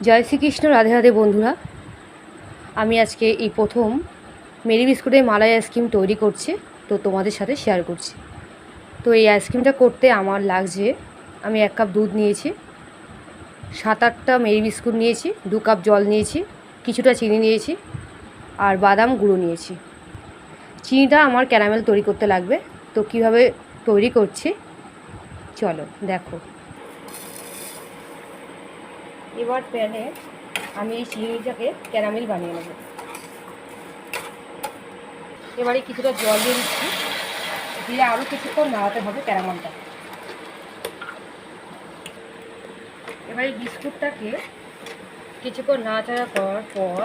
জয় শ্রীকৃষ্ণ, রাধে রাধে বন্ধুরা। আমি আজকে এই প্রথম মেরি বিস্কুটের মালাই আইসক্রিম তৈরি করছি, তো তোমাদের সাথে শেয়ার করছি। তো এই আইসক্রিমটা করতে আমার লাগছে, আমি 1 কাপ দুধ নিয়েছি, 7-8টা মেরি বিস্কুট নিয়েছি, 2 কাপ জল নিয়েছি, কিছুটা চিনি নিয়েছি আর বাদাম গুঁড়ো নিয়েছি। চিনিটা আমার ক্যারামেল তৈরি করতে লাগবে। তো কিভাবে তৈরি করছি চলো দেখো। এবার প্যানে আমি এই চিনিটাকে ক্যারামেল বানিয়ে নেব। এবারে কিছুটা জল দিয়ে দিচ্ছি, দিয়ে আরও কিছুক্ষণ নাড়াতে হবে ক্যারামেলটা। এবারে বিস্কুটটাকে কিছুক্ষণ নাড়াচাড়া করার পর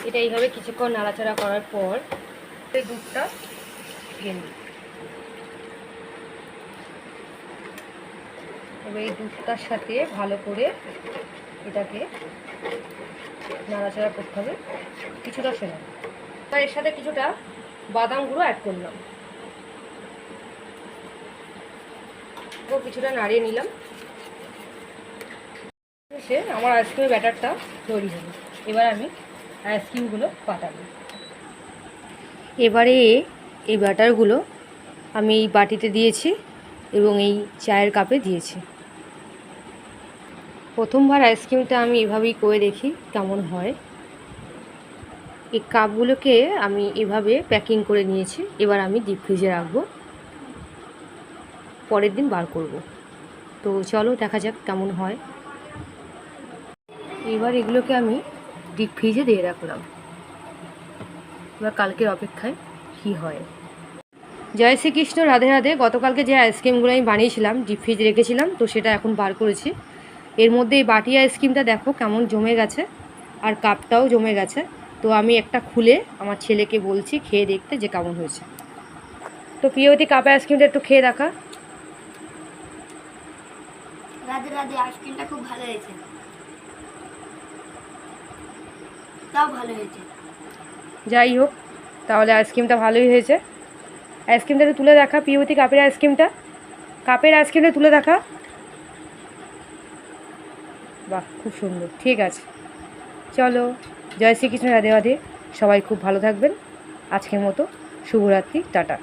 এটা এইভাবে কিছুক্ষণ নাড়াচাড়া করার পর এই দুধটা দিয়ে দিই। এবার এই দুধটার সাথে ভালো করে এটাকে নাড়াচাড়া করতে হবে কিছুটা সময়। আর এর সাথে কিছুটা বাদাম গুঁড়ো অ্যাড করলাম, ও কিছুটা নাড়িয়ে নিলাম। সে আমার আইসক্রিমের ব্যাটারটা তৈরি হবে। এবার আমি আইসক্রিমগুলো পাতাবো। এবারে এই ব্যাটারগুলো আমি এই বাটিতে দিয়েছি এবং এই চায়ের কাপে দিয়েছি। প্রথমবার আইসক্রিমটা আমি এভাবেই করে দেখি কেমন হয়। এই কাপগুলোকে আমি এভাবে প্যাকিং করে নিয়েছি। এবার আমি ডিপ ফ্রিজে রাখবো, পরের দিন বার করব। তো চলো দেখা যাক কেমন হয়। এবার এগুলোকে আমি ডিপ ফ্রিজে দিয়ে রাখলাম, এবার কালকের অপেক্ষায় কি হয়। জয় শ্রীকৃষ্ণ, রাধে রাধে। গতকালকে যে আইসক্রিমগুলো আমি বানিয়েছিলাম ডিপ ফ্রিজে রেখেছিলাম, তো সেটা এখন বার করেছি। এর মধ্যে এই বাটি আইসক্রিমটা দেখো কেমন জমে গেছে, আর কাপটাও জমে গেছে। তো আমি একটা খুলে আমার ছেলেকে বলছি খেয়ে দেখতে যে কেমন হয়েছে। তো প্রিয়তি, কাপে আইসক্রিমটা একটু খেয়ে দেখা। রাধে রাধে, আইসক্রিমটা খুব ভালো হয়েছে, তাও ভালো হয়েছে। যাই হোক, তাহলে আইসক্রিমটা ভালোই হয়েছে। আইসক্রিমটা তুলে দেখা প্রিয়তি, কাপের আইসক্রিমটা তুলে দেখা। বাহ, খুব সুন্দর। ঠিক আছে, চলো। জয় শ্রীকৃষ্ণ, রাধে রাধে। সবাই খুব ভালো থাকবেন। আজকের মতো শুভরাত্রি, টাটা।